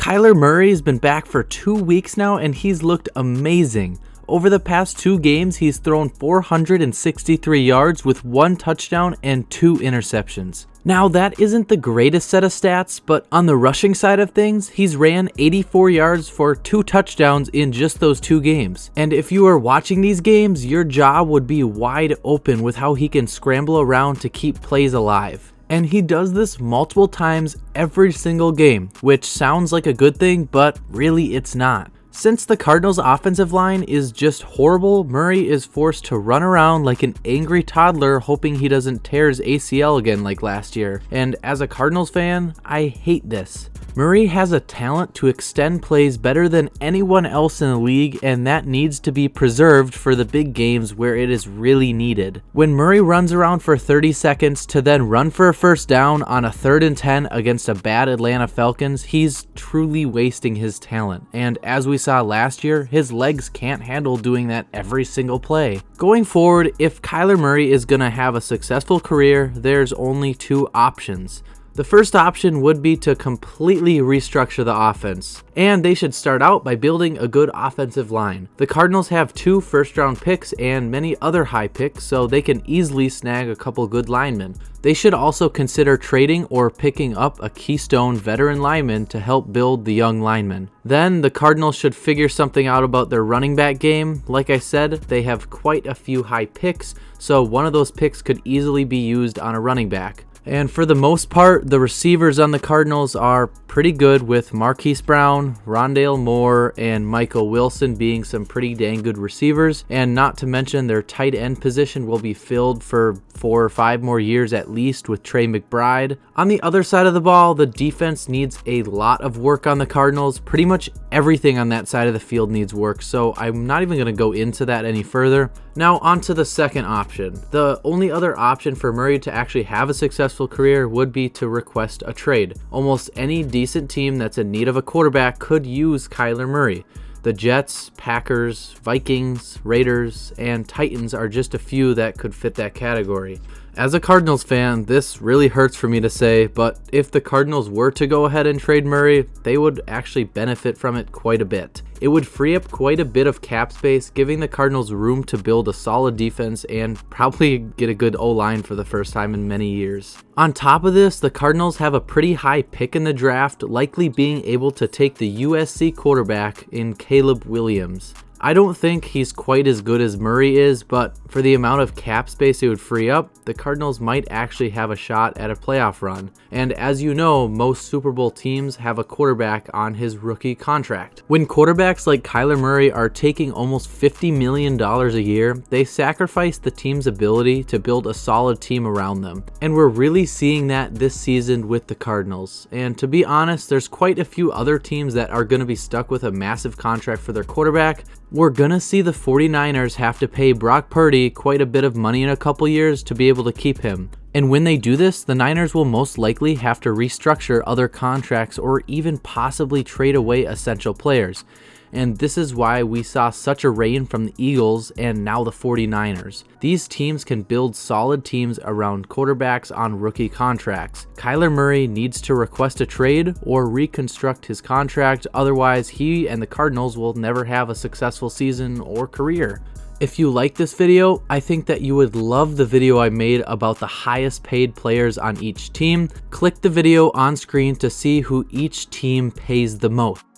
Kyler Murray has been back for 2 weeks now and he's looked amazing. Over the past 2 games, he's thrown 463 yards with 1 touchdown and 2 interceptions. Now, that isn't the greatest set of stats, but on the rushing side of things, he's ran 84 yards for 2 touchdowns in just those 2 games. And if you are watching these games, your jaw would be wide open with how he can scramble around to keep plays alive. And he does this multiple times every single game, which sounds like a good thing, but really it's not. Since the Cardinals' offensive line is just horrible, Murray is forced to run around like an angry toddler hoping he doesn't tear his ACL again like last year. And as a Cardinals fan, I hate this. Murray has a talent to extend plays better than anyone else in the league, and that needs to be preserved for the big games where it is really needed. When Murray runs around for 30 seconds to then run for a first down on a 3rd and 10 against a bad Atlanta Falcons, he's truly wasting his talent. And as we saw last year, his legs can't handle doing that every single play. Going forward, if Kyler Murray is going to have a successful career, there's only 2 options. The first option would be to completely restructure the offense, and they should start out by building a good offensive line. The Cardinals have 2 first-round picks and many other high picks, so they can easily snag a couple good linemen. They should also consider trading or picking up a keystone veteran lineman to help build the young linemen. Then the Cardinals should figure something out about their running back game. Like I said, they have quite a few high picks, so one of those picks could easily be used on a running back. And for the most part, the receivers on the Cardinals are pretty good, with Marquise Brown, Rondale Moore, and Michael Wilson being some pretty dang good receivers. And not to mention their tight end position will be filled for 4 or 5 more years at least with Trey McBride. On the other side of the ball, the defense needs a lot of work on the Cardinals. Pretty much everything on that side of the field needs work, so I'm not even going to go into that any further. Now on to the second option. The only other option for Murray to actually have a successful career would be to request a trade. Almost any decent team that's in need of a quarterback could use Kyler Murray. The Jets, Packers, Vikings, Raiders, and Titans are just a few that could fit that category. As a Cardinals fan, this really hurts for me to say, but if the Cardinals were to go ahead and trade Murray, they would actually benefit from it quite a bit. It would free up quite a bit of cap space, giving the Cardinals room to build a solid defense and probably get a good O-line for the first time in many years. On top of this, the Cardinals have a pretty high pick in the draft, likely being able to take the USC quarterback in Caleb Williams. I don't think he's quite as good as Murray is, but for the amount of cap space it would free up, the Cardinals might actually have a shot at a playoff run. And as you know, most Super Bowl teams have a quarterback on his rookie contract. When quarterbacks like Kyler Murray are taking almost $50 million a year, they sacrifice the team's ability to build a solid team around them. And we're really seeing that this season with the Cardinals. And to be honest, there's quite a few other teams that are going to be stuck with a massive contract for their quarterback. We're going to see the 49ers have to pay Brock Purdy quite a bit of money in a couple years to be able to keep him. And when they do this, the Niners will most likely have to restructure other contracts or even possibly trade away essential players. And this is why we saw such a rain from the Eagles and now the 49ers. These teams can build solid teams around quarterbacks on rookie contracts. Kyler Murray needs to request a trade or reconstruct his contract, otherwise he and the Cardinals will never have a successful season or career. If you like this video, I think that you would love the video I made about the highest paid players on each team. Click the video on screen to see who each team pays the most.